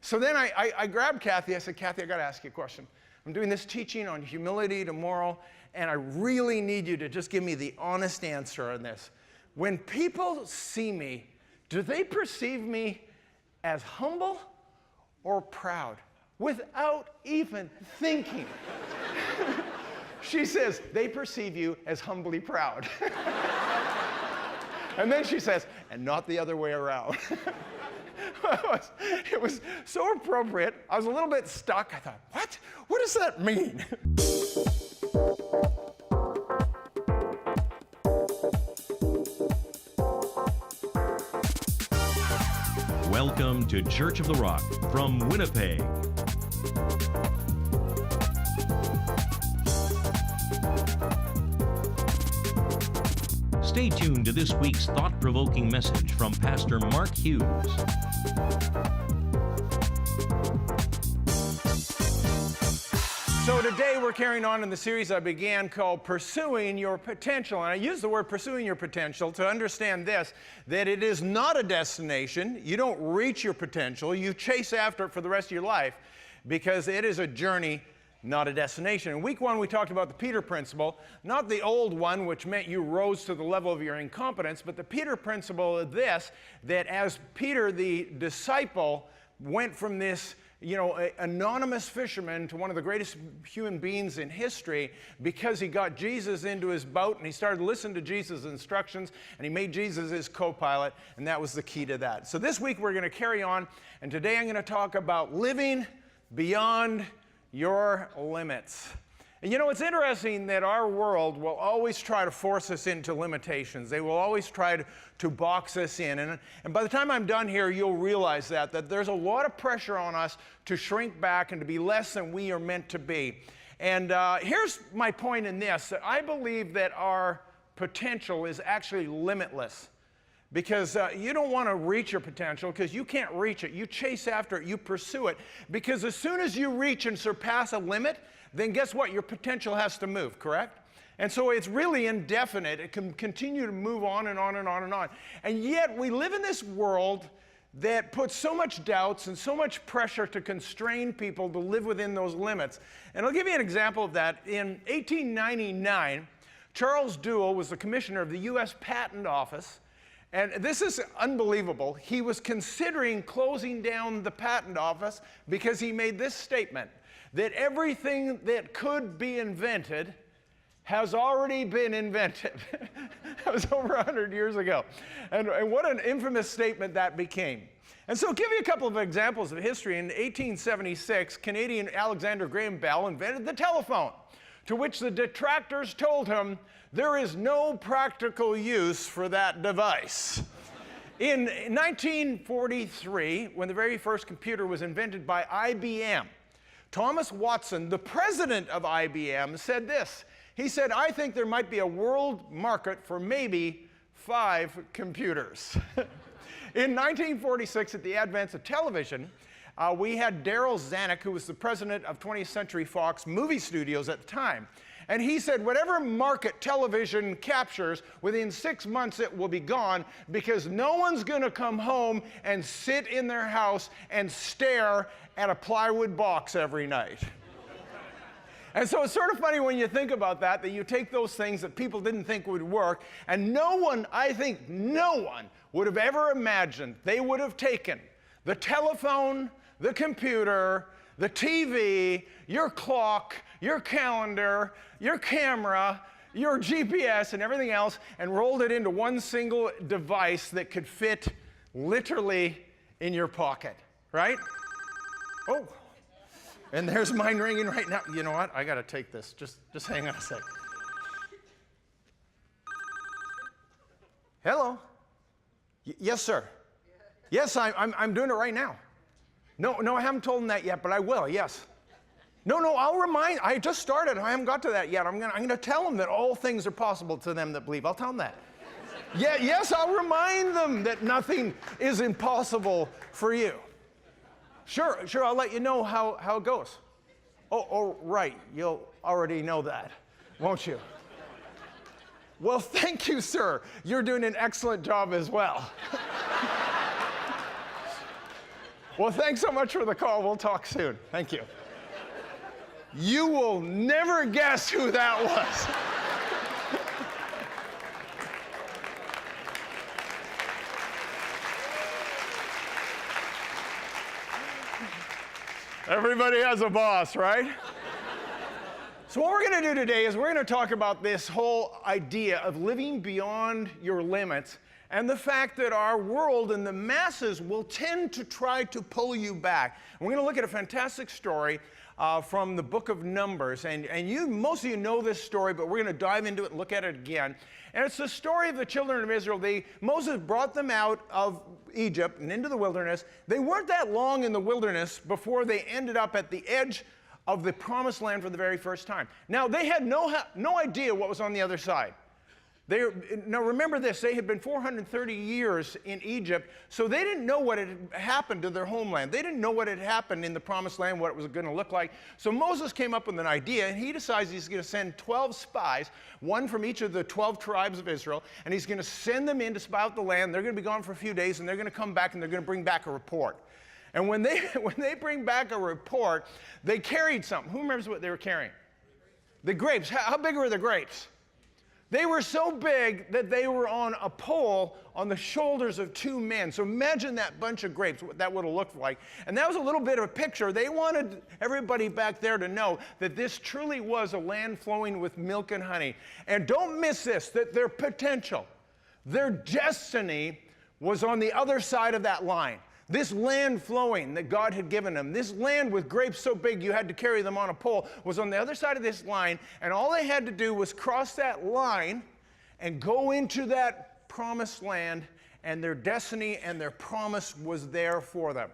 So then I grabbed Kathy. I said, Kathy, I got to ask you a question. I'm doing this teaching on humility tomorrow, and I really need you to just give me the honest answer on this. When people see me, do they perceive me as humble or proud? Without even thinking. She says, they perceive you as humbly proud. And then she says, and not the other way around. It was so appropriate. I was a little bit stuck. I thought, what? What does that mean? Welcome to Church of the Rock from Winnipeg. Stay tuned to this week's thought-provoking message from Pastor Mark Hughes. So today we're carrying on in the series I began called Pursuing Your Potential. And I use the word pursuing your potential to understand this, that it is not a destination. You don't reach your potential. You chase after it for the rest of your life because it is a journey, not a destination. In week one, we talked about the Peter principle, not the old one, which meant you rose to the level of your incompetence, but the Peter principle of this, that as Peter, the disciple, went from this anonymous fisherman to one of the greatest human beings in history because he got Jesus into his boat and he started listening to Jesus' instructions and he made Jesus his co-pilot, and that was the key to that. So this week we're going to carry on, and today I'm going to talk about living beyond your limits. And it's interesting that our world will always try to force us into limitations. They will always try to box us in. And by the time I'm done here, you'll realize that there's a lot of pressure on us to shrink back and to be less than we are meant to be. And here's my point in this, that I believe that our potential is actually limitless. Because you don't want to reach your potential because you can't reach it. You chase after it. You pursue it. Because as soon as you reach and surpass a limit, then guess what? Your potential has to move, correct? And so it's really indefinite. It can continue to move on and on and on and on. And yet we live in this world that puts so much doubts and so much pressure to constrain people to live within those limits. And I'll give you an example of that. In 1899, Charles Duell was the commissioner of the U.S. Patent Office. And this is unbelievable. He was considering closing down the patent office because he made this statement, that everything that could be invented has already been invented. That was over 100 years ago. And what an infamous statement that became. And so I'll give you a couple of examples of history. In 1876, Canadian Alexander Graham Bell invented the telephone, to which the detractors told him, there is no practical use for that device. In 1943, when the very first computer was invented by IBM, Thomas Watson, the president of IBM, said this. He said, I think there might be a world market for maybe 5 computers. In 1946, at the advent of television, we had Darryl Zanuck, who was the president of 20th Century Fox movie studios at the time. And he said, whatever market television captures, within 6 months it will be gone because no one's going to come home and sit in their house and stare at a plywood box every night. And so it's sort of funny when you think about that you take those things that people didn't think would work, and no one, I think no one, would have ever imagined they would have taken the telephone, the computer, the TV, your clock, your calendar, your camera, your GPS, and everything else, and rolled it into one single device that could fit literally in your pocket, right? Oh, and there's mine ringing right now. You know what? I got to take this. Just hang on a sec. Hello? Yes, sir. Yes, I'm doing it right now. No, I haven't told them that yet, but I will, yes. No, I just started. I haven't got to that yet. I'm gonna tell them that all things are possible to them that believe. I'll tell them that. Yeah, yes, I'll remind them that nothing is impossible for you. Sure, I'll let you know how it goes. Oh, right, you'll already know that, won't you? Well, thank you, sir. You're doing an excellent job as well. Well, thanks so much for the call. We'll talk soon. Thank you. You will never guess who that was. Everybody has a boss, right? So what we're going to do today is we're going to talk about this whole idea of living beyond your limits and the fact that our world and the masses will tend to try to pull you back. And we're going to look at a fantastic story from the book of Numbers. And most of you know this story, but we're going to dive into it and look at it again. And it's the story of the children of Israel. Moses brought them out of Egypt and into the wilderness. They weren't that long in the wilderness before they ended up at the edge of the promised land for the very first time. Now, they had no idea what was on the other side. Now, remember this, they had been 430 years in Egypt, so they didn't know what had happened to their homeland. They didn't know what had happened in the promised land, what it was going to look like. So Moses came up with an idea, and he decides he's going to send 12 spies, one from each of the 12 tribes of Israel, and he's going to send them in to spy out the land. They're going to be gone for a few days, and they're going to come back, and they're going to bring back a report. And when they bring back a report, they carried something. Who remembers what they were carrying? The grapes. How big were the grapes? They were so big that they were on a pole on the shoulders of two men. So imagine that bunch of grapes, what that would have looked like. And that was a little bit of a picture. They wanted everybody back there to know that this truly was a land flowing with milk and honey. And don't miss this, that their potential, their destiny was on the other side of that line. This land flowing that God had given them, this land with grapes so big you had to carry them on a pole, was on the other side of this line, and all they had to do was cross that line and go into that promised land, and their destiny and their promise was there for them.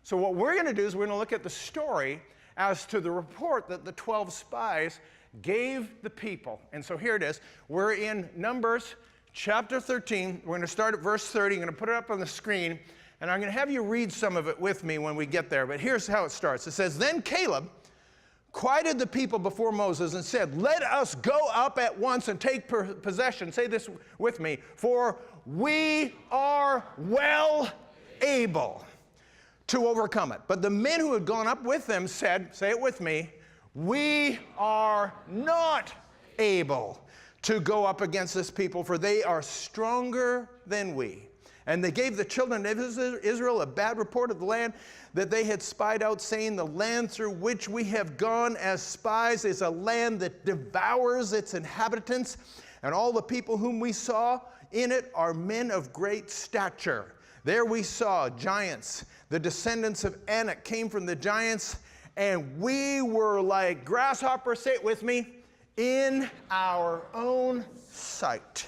So what we're going to do is we're going to look at the story as to the report that the 12 spies gave the people. And so here it is. We're in Numbers chapter 13. We're going to start at verse 30. I'm going to put it up on the screen. And I'm going to have you read some of it with me when we get there. But here's how it starts. It says, "Then Caleb quieted the people before Moses and said, 'Let us go up at once and take possession.'" Say this with me. "For we are well able to overcome it." But the men who had gone up with them said, say it with me, "We are not able to go up against this people, for they are stronger than we." And they gave the children of Israel a bad report of the land that they had spied out, saying, "The land through which we have gone as spies is a land that devours its inhabitants, and all the people whom we saw in it are men of great stature. There we saw giants. The descendants of Anak came from the giants, and we were like grasshoppers," say it with me, "in our own sight.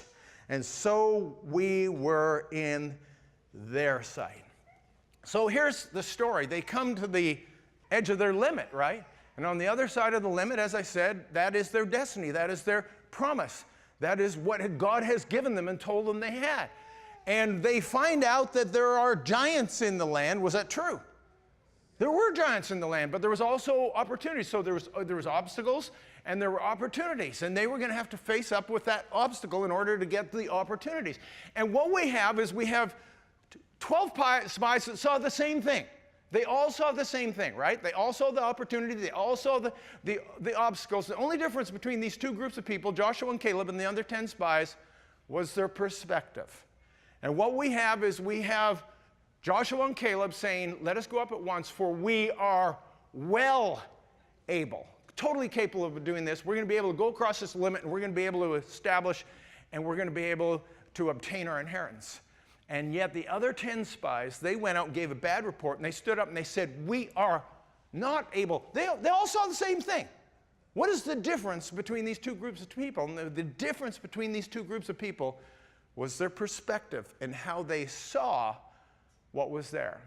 And so we were in their sight." So here's the story. They come to the edge of their limit, right? And on the other side of the limit, as I said, that is their destiny. That is their promise. That is what God has given them and told them they had. And they find out that there are giants in the land. Was that true? There were giants in the land, but there was also opportunities. So there was obstacles and there were opportunities, and they were going to have to face up with that obstacle in order to get the opportunities. And what we have is we have 12 spies that saw the same thing. They all saw the same thing, right? They all saw the opportunity. They all saw the obstacles. The only difference between these two groups of people, Joshua and Caleb and the other 10 spies, was their perspective. And what we have is we have Joshua and Caleb saying, "Let us go up at once, for we are well able." Totally capable of doing this. We're going to be able to go across this limit, and we're going to be able to establish, and we're going to be able to obtain our inheritance. And yet the other 10 spies, they went out and gave a bad report, and they stood up and they said, "We are not able." They all saw the same thing. What is the difference between these two groups of people? And the difference between these two groups of people was their perspective and how they saw what was there.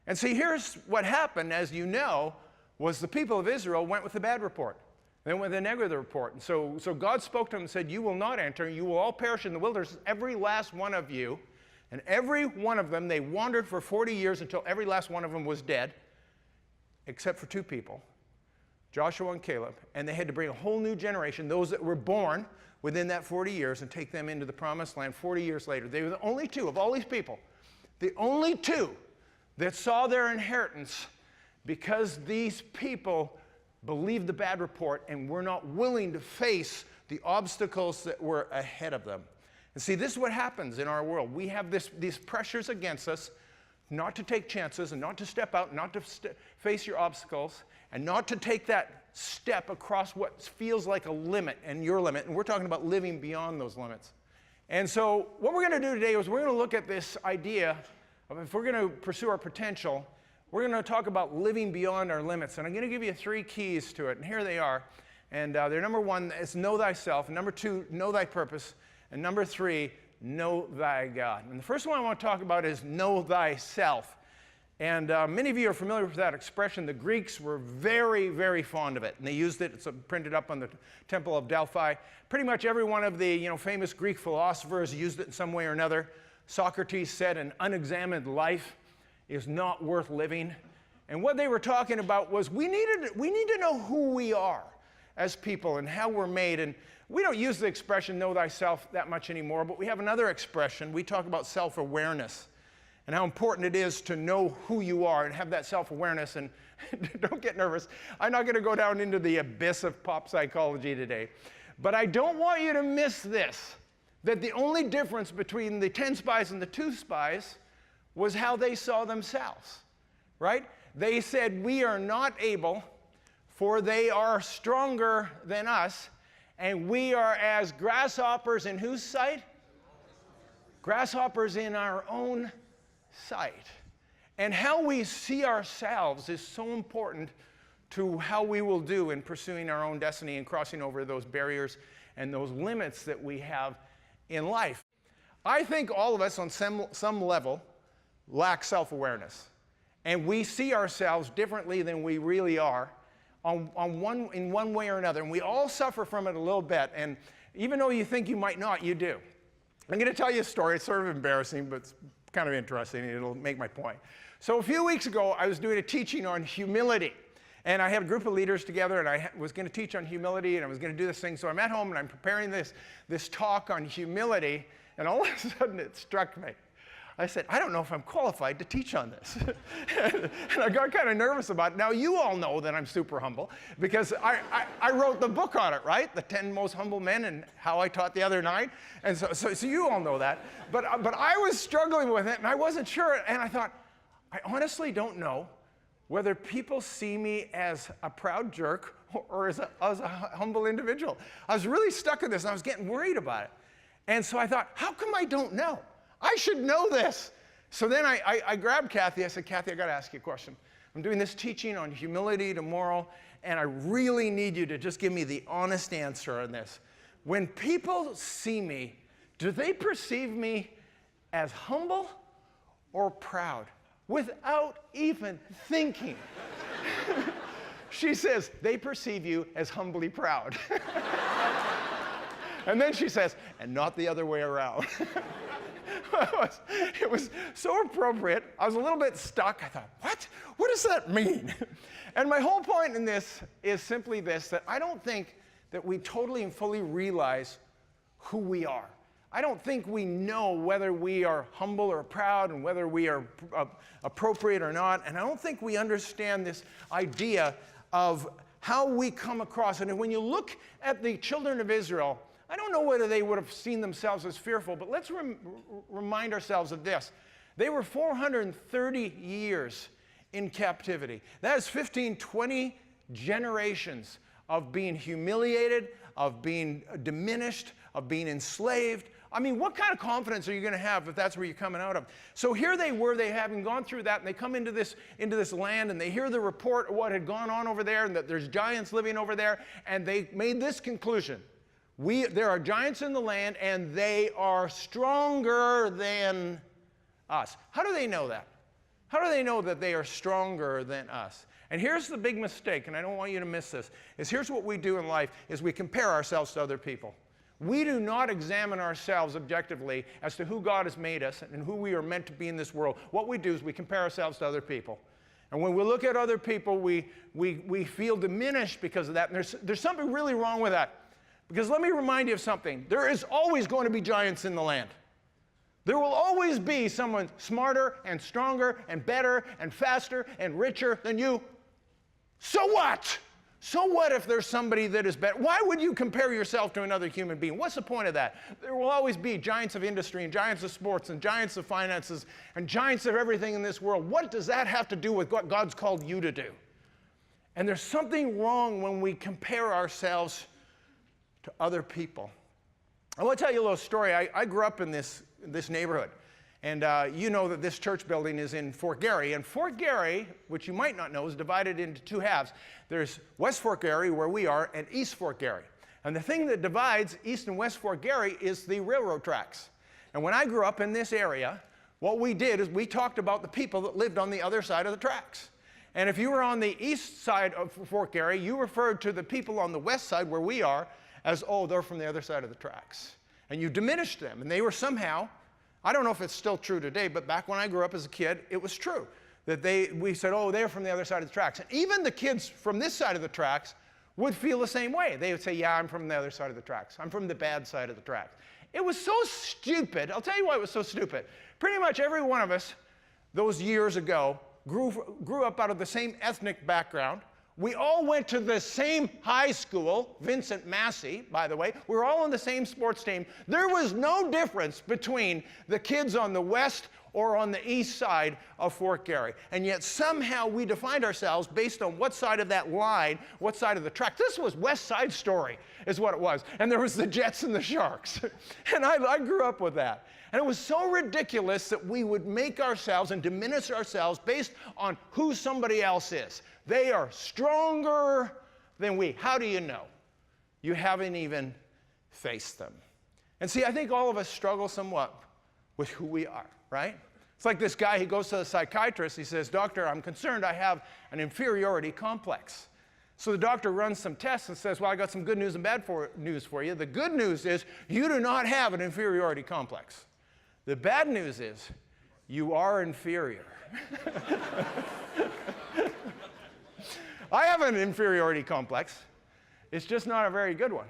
And see, here's what happened, as you know, was the people of Israel went with a bad report. They went with a negative report. And so God spoke to them and said, "You will not enter. You will all perish in the wilderness, every last one of you." And every one of them, they wandered for 40 years until every last one of them was dead, except for two people, Joshua and Caleb. And they had to bring a whole new generation, those that were born within that 40 years, and take them into the promised land 40 years later. They were the only two of all these people, the only two that saw their inheritance because these people believed the bad report and were not willing to face the obstacles that were ahead of them. And see, this is what happens in our world. We have these pressures against us not to take chances and not to step out, not to face your obstacles, and not to take that step across what feels like a limit and your limit. And we're talking about living beyond those limits. And so what we're going to do today is we're going to look at this idea of if we're going to pursue our potential, we're going to talk about living beyond our limits. And I'm going to give you 3 keys to it. And here they are. And they're number 1, is know thyself. Number 2, know thy purpose. And number 3, know thy God. And the first one I want to talk about is know thyself. And many of you are familiar with that expression. The Greeks were very, very fond of it. And they used it. It's printed up on the Temple of Delphi. Pretty much every one of the famous Greek philosophers used it in some way or another. Socrates said an unexamined life is not worth living. And what they were talking about was we need to know who we are as people and how we're made. And we don't use the expression know thyself that much anymore, but we have another expression. We talk about self-awareness and how important it is to know who you are and have that self-awareness. And don't get nervous. I'm not going to go down into the abyss of pop psychology today. But I don't want you to miss this, that the only difference between the 10 spies and the 2 spies was how they saw themselves, right? They said, we are not able, for they are stronger than us, and we are as grasshoppers in whose sight? Grasshoppers in our own sight. And how we see ourselves is so important to how we will do in pursuing our own destiny and crossing over those barriers and those limits that we have in life. I think all of us on some level lack self-awareness. And we see ourselves differently than we really are in one way or another. And we all suffer from it a little bit. And even though you think you might not, you do. I'm going to tell you a story. It's sort of embarrassing, but it's kind of interesting. It'll make my point. So a few weeks ago, I was doing a teaching on humility. And I had a group of leaders together, and I was going to teach on humility, and I was going to do this thing. So I'm at home, and I'm preparing this talk on humility, and all of a sudden it struck me. I said, I don't know if I'm qualified to teach on this. And I got kind of nervous about it. Now, you all know that I'm super humble because I wrote the book on it, right? The 10 Most Humble Men and How I Taught the Other 9. And so you all know that. But I was struggling with it, and I wasn't sure. And I thought, I honestly don't know whether people see me as a proud jerk or as a humble individual. I was really stuck in this, and I was getting worried about it. And so I thought, how come I don't know? I should know this. So then I grabbed Kathy. I said, Kathy, I got to ask you a question. I'm doing this teaching on humility tomorrow, and I really need you to just give me the honest answer on this. When people see me, do they perceive me as humble or proud? Without even thinking. She says, they perceive you as humbly proud. And then she says, and not the other way around. It was so appropriate. I was a little bit stuck. I thought, what? What does that mean? And my whole point in this is simply this, that I don't think that we totally and fully realize who we are. I don't think we know whether we are humble or proud and whether we are appropriate or not. And I don't think we understand this idea of how we come across. And when you look at the children of Israel, I don't know whether they would have seen themselves as fearful, but let's remind ourselves of this. They were 430 years in captivity. That is 15, 20 generations of being humiliated, of being diminished, of being enslaved. I mean, what kind of confidence are you going to have if that's where you're coming out of? So here they were, they having gone through that, and they come into this land, and they hear the report of what had gone on over there, and that there's giants living over there, and they made this conclusion. There are giants in the land, and they are stronger than us. How do they know that? How do they know that they are stronger than us? And here's the big mistake, and I don't want you to miss this, is here's what we do in life, is we compare ourselves to other people. We do not examine ourselves objectively as to who God has made us and who we are meant to be in this world. What we do is we compare ourselves to other people. And when we look at other people, we feel diminished because of that. And there's something really wrong with that. Because let me remind you of something. There is always going to be giants in the land. There will always be someone smarter and stronger and better and faster and richer than you. So what? So what if there's somebody that is better? Why would you compare yourself to another human being? What's the point of that? There will always be giants of industry and giants of sports and giants of finances and giants of everything in this world. What does that have to do with what God's called you to do? And there's something wrong when we compare ourselves to other people. I want to tell you a little story. I grew up in this neighborhood. And you know that this church building is in Fort Garry. And Fort Garry, which you might not know, is divided into two halves. There's West Fort Garry, where we are, and East Fort Garry. And the thing that divides East and West Fort Garry is the railroad tracks. And when I grew up in this area, what we did is we talked about the people that lived on the other side of the tracks. And if you were on the east side of Fort Garry, you referred to the people on the west side, where we are, as, oh, they're from the other side of the tracks. And you diminished them. And they were somehow, I don't know if it's still true today, but back when I grew up as a kid, it was true that we said, oh, they're from the other side of the tracks. And even the kids from this side of the tracks would feel the same way. They would say, yeah, I'm from the other side of the tracks. I'm from the bad side of the tracks. It was so stupid. I'll tell you why it was so stupid. Pretty much every one of us, those years ago, grew up out of the same ethnic background. We all went to the same high school, Vincent Massey, by the way. We were all on the same sports team. There was no difference between the kids on the west or on the east side of Fort Garry. And yet somehow we defined ourselves based on what side of that line, what side of the track. This was West Side Story, is what it was. And there was the Jets and the Sharks. And I grew up with that. And it was so ridiculous that we would make ourselves and diminish ourselves based on who somebody else is. They are stronger than we. How do you know? You haven't even faced them. And see, I think all of us struggle somewhat with who we are, right? It's like this guy, he goes to the psychiatrist, he says, doctor, I'm concerned I have an inferiority complex. So the doctor runs some tests and says, well, I got some good news and bad news for you. The good news is you do not have an inferiority complex. The bad news is you are inferior. I have an inferiority complex. It's just not a very good one.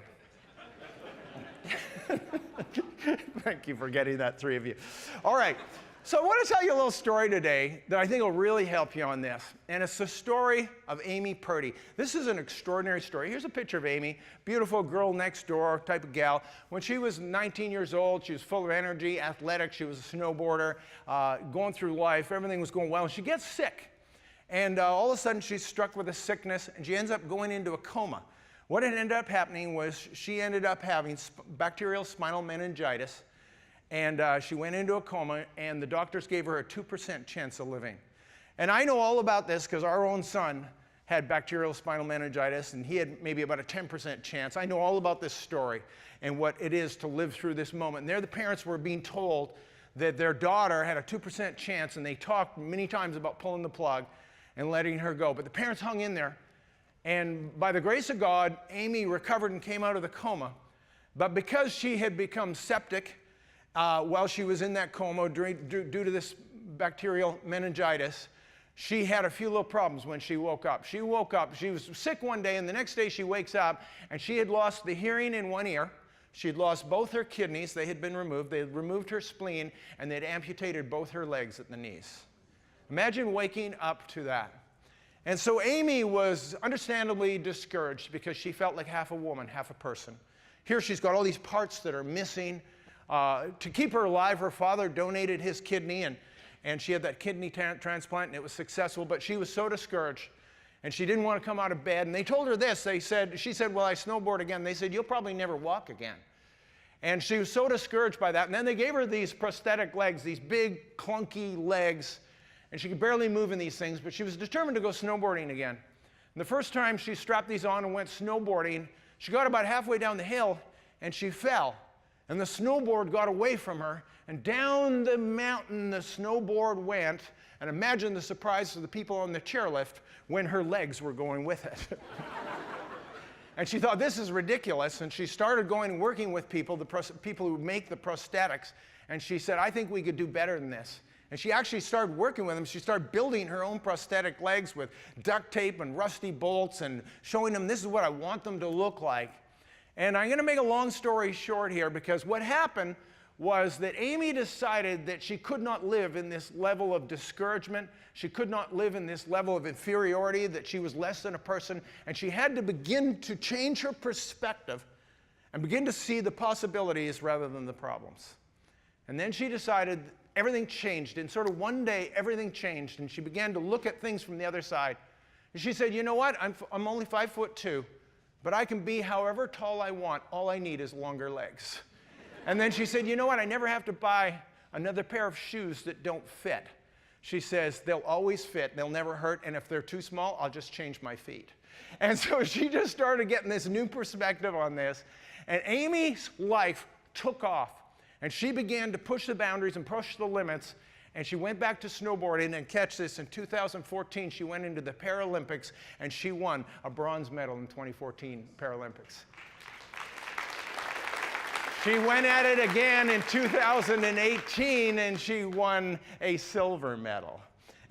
Thank you for getting that, three of you. All right. So I want to tell you a little story today that I think will really help you on this. And it's the story of Amy Purdy. This is an extraordinary story. Here's a picture of Amy, beautiful girl next door type of gal. When she was 19 years old, she was full of energy, athletic. She was a snowboarder, going through life. Everything was going well. And she gets sick. And all of a sudden, she's struck with a sickness, and she ends up going into a coma. What had ended up happening was she ended up having bacterial spinal meningitis, and she went into a coma, and the doctors gave her a 2% chance of living. And I know all about this because our own son had bacterial spinal meningitis, and he had maybe about a 10% chance. I know all about this story and what it is to live through this moment. And there the parents were being told that their daughter had a 2% chance, and they talked many times about pulling the plug and letting her go. But the parents hung in there. And by the grace of God, Amy recovered and came out of the coma. But because she had become septic while she was in that coma due to this bacterial meningitis, she had a few little problems when she woke up. She woke up, she was sick one day, and the next day she wakes up, and she had lost the hearing in one ear. She had lost both her kidneys. They had been removed. They had removed her spleen, and they had amputated both her legs at the knees. Imagine waking up to that. And so Amy was understandably discouraged because she felt like half a woman, half a person. Here she's got all these parts that are missing. To keep her alive, her father donated his kidney, and she had that kidney transplant, and it was successful, but she was so discouraged, and she didn't want to come out of bed. And they told her this. She said, well, I snowboard again. They said, you'll probably never walk again. And she was so discouraged by that. And then they gave her these prosthetic legs, these big, clunky legs, and she could barely move in these things, but she was determined to go snowboarding again. And the first time she strapped these on and went snowboarding, she got about halfway down the hill, and she fell. And the snowboard got away from her, and down the mountain the snowboard went, and imagine the surprise of the people on the chairlift when her legs were going with it. And she thought, this is ridiculous, and she started going and working with people, the people who make the prosthetics, and she said, I think we could do better than this. And she actually started working with them. She started building her own prosthetic legs with duct tape and rusty bolts and showing them this is what I want them to look like. And I'm going to make a long story short here because what happened was that Amy decided that she could not live in this level of discouragement. She could not live in this level of inferiority, that she was less than a person, and she had to begin to change her perspective and begin to see the possibilities rather than the problems. And then she decided everything changed, and sort of one day everything changed, and she began to look at things from the other side. And she said, you know what, I'm only 5'2", but I can be however tall I want. All I need is longer legs. And then she said, you know what, I never have to buy another pair of shoes that don't fit. She says, they'll always fit, they'll never hurt, and if they're too small, I'll just change my feet. And so she just started getting this new perspective on this, and Amy's life took off, and she began to push the boundaries and push the limits, and she went back to snowboarding, and catch this, in 2014, she went into the Paralympics, and she won a bronze medal in 2014 Paralympics. She went at it again in 2018, and she won a silver medal.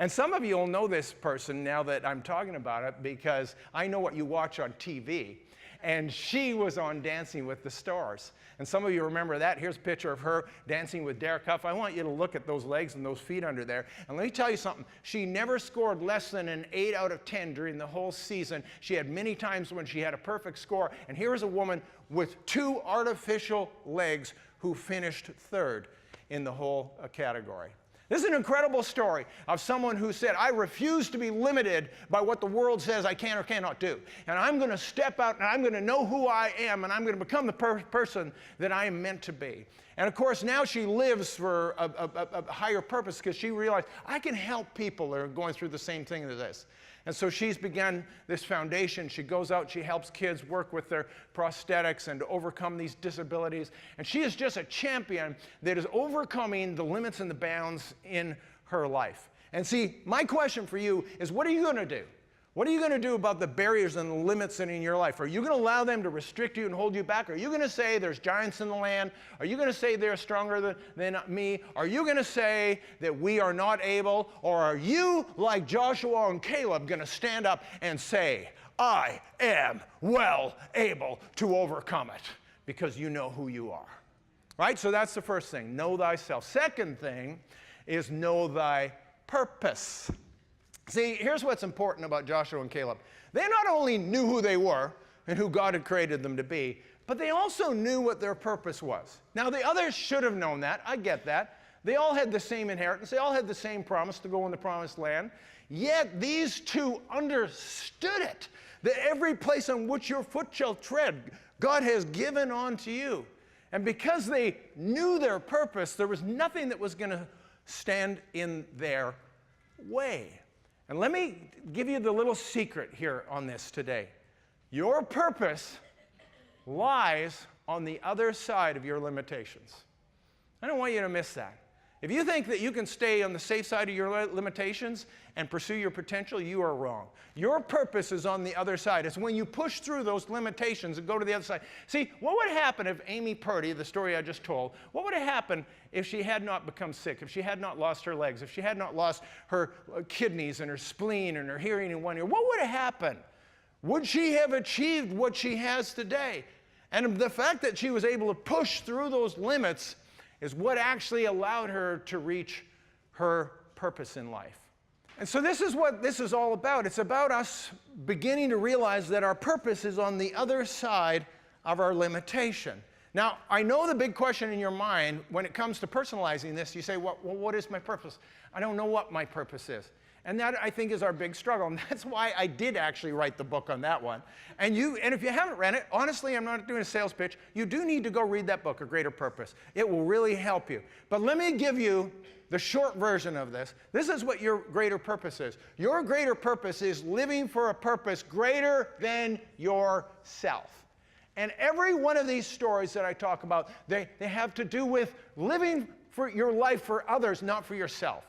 And some of you will know this person now that I'm talking about it, because I know what you watch on TV. And she was on Dancing with the Stars. And some of you remember that. Here's a picture of her dancing with Derek Huff. I want you to look at those legs and those feet under there. And let me tell you something. She never scored less than an 8 out of 10 during the whole season. She had many times when she had a perfect score. And here is a woman with 2 artificial legs who finished 3rd in the whole category. This is an incredible story of someone who said, I refuse to be limited by what the world says I can or cannot do. And I'm going to step out, and I'm going to know who I am, and I'm going to become the person that I am meant to be. And of course, now she lives for a higher purpose, because she realized, I can help people that are going through the same thing as this. And so she's begun this foundation. She goes out, she helps kids work with their prosthetics and to overcome these disabilities. And she is just a champion that is overcoming the limits and the bounds in her life. And see, my question for you is, what are you going to do? What are you going to do about the barriers and the limits in your life? Are you going to allow them to restrict you and hold you back? Are you going to say there's giants in the land? Are you going to say they're stronger than me? Are you going to say that we are not able? Or are you, like Joshua and Caleb, going to stand up and say, I am well able to overcome it, because you know who you are? Right? So that's the first thing. Know thyself. Second thing is know thy purpose. See, here's what's important about Joshua and Caleb. They not only knew who they were and who God had created them to be, but they also knew what their purpose was. Now, the others should have known that. I get that. They all had the same inheritance. They all had the same promise to go in the promised land. Yet these two understood it, that every place on which your foot shall tread, God has given unto you. And because they knew their purpose, there was nothing that was going to stand in their way. And let me give you the little secret here on this today. Your purpose lies on the other side of your limitations. I don't want you to miss that. If you think that you can stay on the safe side of your limitations and pursue your potential, you are wrong. Your purpose is on the other side. It's when you push through those limitations and go to the other side. See, what would happen if Amy Purdy, the story I just told, what would have happened if she had not become sick, if she had not lost her legs, if she had not lost her kidneys and her spleen and her hearing in one ear? What would have happened? Would she have achieved what she has today? And the fact that she was able to push through those limits is what actually allowed her to reach her purpose in life. And so this is what this is all about. It's about us beginning to realize that our purpose is on the other side of our limitation. Now, I know the big question in your mind when it comes to personalizing this, you say, well, what is my purpose? I don't know what my purpose is. And that, I think, is our big struggle. And that's why I did actually write the book on that one. And if you haven't read it, honestly, I'm not doing a sales pitch. You do need to go read that book, A Greater Purpose. It will really help you. But let me give you the short version of this. This is what your greater purpose is. Your greater purpose is living for a purpose greater than yourself. And every one of these stories that I talk about, they have to do with living for your life for others, not for yourself.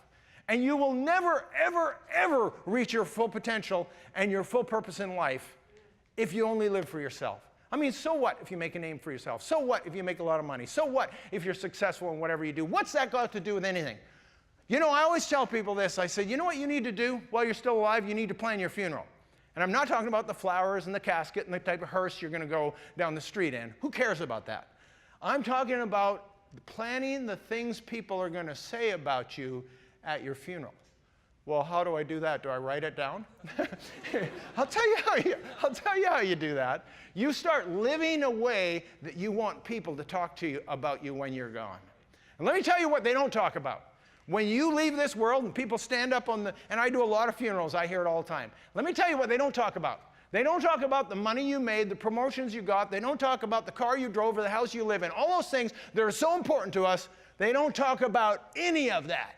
And you will never, ever, ever reach your full potential and your full purpose in life if you only live for yourself. I mean, so what if you make a name for yourself? So what if you make a lot of money? So what if you're successful in whatever you do? What's that got to do with anything? You know, I always tell people this. I say, you know what you need to do while you're still alive? You need to plan your funeral. And I'm not talking about the flowers and the casket and the type of hearse you're going to go down the street in. Who cares about that? I'm talking about planning the things people are going to say about you at your funeral. Well, how do I do that? Do I write it down? I'll tell you how you do that. You start living a way that you want people to talk to you about you when you're gone. And let me tell you what they don't talk about. When you leave this world and people stand up and I do a lot of funerals, I hear it all the time. Let me tell you what they don't talk about. They don't talk about the money you made, the promotions you got. They don't talk about the car you drove or the house you live in. All those things that are so important to us, they don't talk about any of that.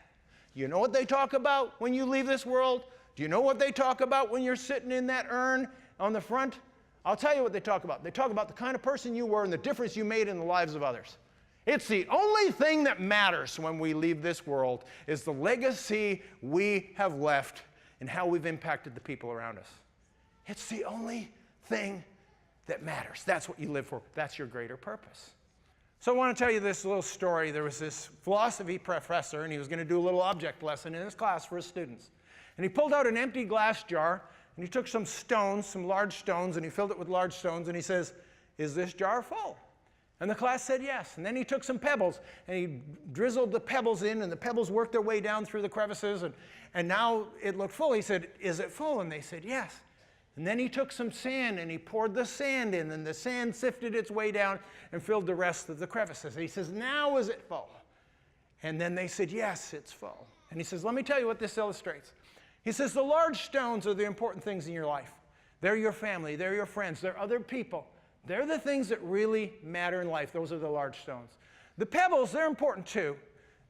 You know what they talk about when you leave this world? Do you know what they talk about when you're sitting in that urn on the front? I'll tell you what they talk about. They talk about the kind of person you were and the difference you made in the lives of others. It's the only thing that matters when we leave this world is the legacy we have left and how we've impacted the people around us. It's the only thing that matters. That's what you live for. That's your greater purpose. So I want to tell you this little story. There was this philosophy professor, and he was going to do a little object lesson in his class for his students. And he pulled out an empty glass jar, and he took some stones, some large stones, and he filled it with large stones, and he says, "Is this jar full?" And the class said yes. And then he took some pebbles, and he drizzled the pebbles in, and the pebbles worked their way down through the crevices, and now it looked full. He said, "Is it full?" And they said yes. And then he took some sand and he poured the sand in, and the sand sifted its way down and filled the rest of the crevices. And he says, "Now is it full?" And then they said, "Yes, it's full." And he says, "Let me tell you what this illustrates." He says, the large stones are the important things in your life. They're your family, they're your friends, they're other people. They're the things that really matter in life. Those are the large stones. The pebbles, they're important too.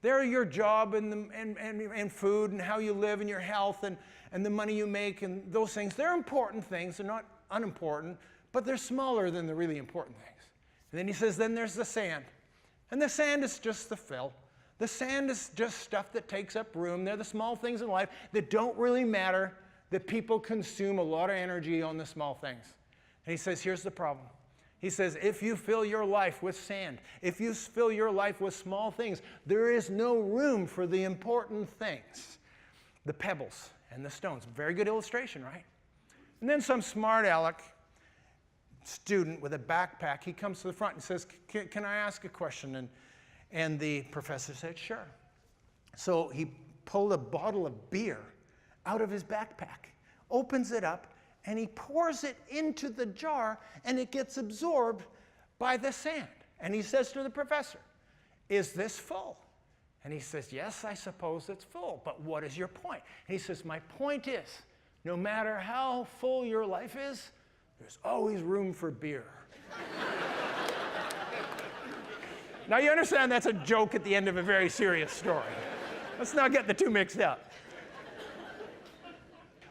They're your job and food and how you live and your health and the money you make and those things. They're important things. They're not unimportant, but they're smaller than the really important things. And then he says, then there's the sand. And the sand is just the fill. The sand is just stuff that takes up room. They're the small things in life that don't really matter, that people consume a lot of energy on the small things. And he says, here's the problem. He says, if you fill your life with sand, if you fill your life with small things, there is no room for the important things, the pebbles and the stones. Very good illustration, right? And then some smart aleck student with a backpack, he comes to the front and says, can I ask a question? And the professor said, sure. So he pulled a bottle of beer out of his backpack, opens it up, and he pours it into the jar, and it gets absorbed by the sand. And he says to the professor, is this full? And he says, yes, I suppose it's full, but what is your point? And he says, my point is, no matter how full your life is, there's always room for beer. Now you understand that's a joke at the end of a very serious story. Let's not get the two mixed up.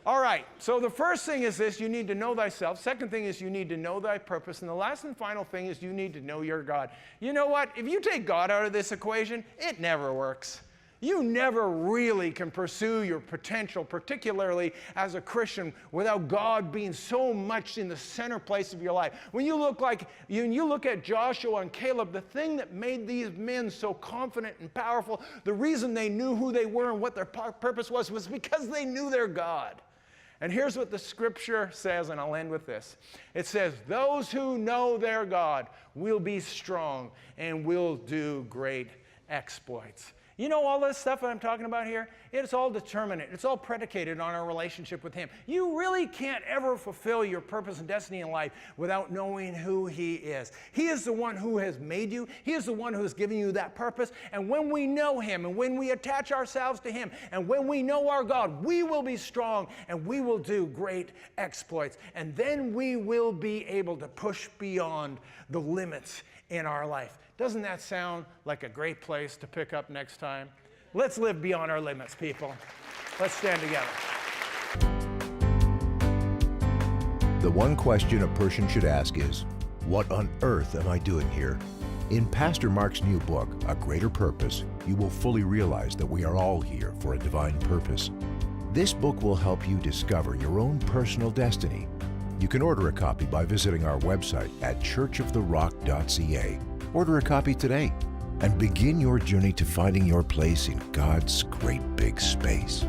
All right, so the first thing is this, you need to know thyself. Second thing is you need to know thy purpose. And the last and final thing is you need to know your God. You know what? If you take God out of this equation, it never works. You never really can pursue your potential, particularly as a Christian, without God being so much in the center place of your life. When you look at Joshua and Caleb, the thing that made these men so confident and powerful, the reason they knew who they were and what their purpose was because they knew their God. And here's what the scripture says, and I'll end with this. It says, those who know their God will be strong and will do great exploits. You know all this stuff that I'm talking about here? It's all determinate. It's all predicated on our relationship with Him. You really can't ever fulfill your purpose and destiny in life without knowing who He is. He is the one who has made you. He is the one who has given you that purpose. And when we know Him and when we attach ourselves to Him and when we know our God, we will be strong and we will do great exploits. And then we will be able to push beyond the limits in our life. Doesn't that sound like a great place to pick up next time? Let's live beyond our limits, people. Let's stand together. The one question a person should ask is, what on earth am I doing here? In Pastor Mark's new book, A Greater Purpose, you will fully realize that we are all here for a divine purpose. This book will help you discover your own personal destiny. You can order a copy by visiting our website at churchoftherock.ca. Order a copy today and begin your journey to finding your place in God's great big space.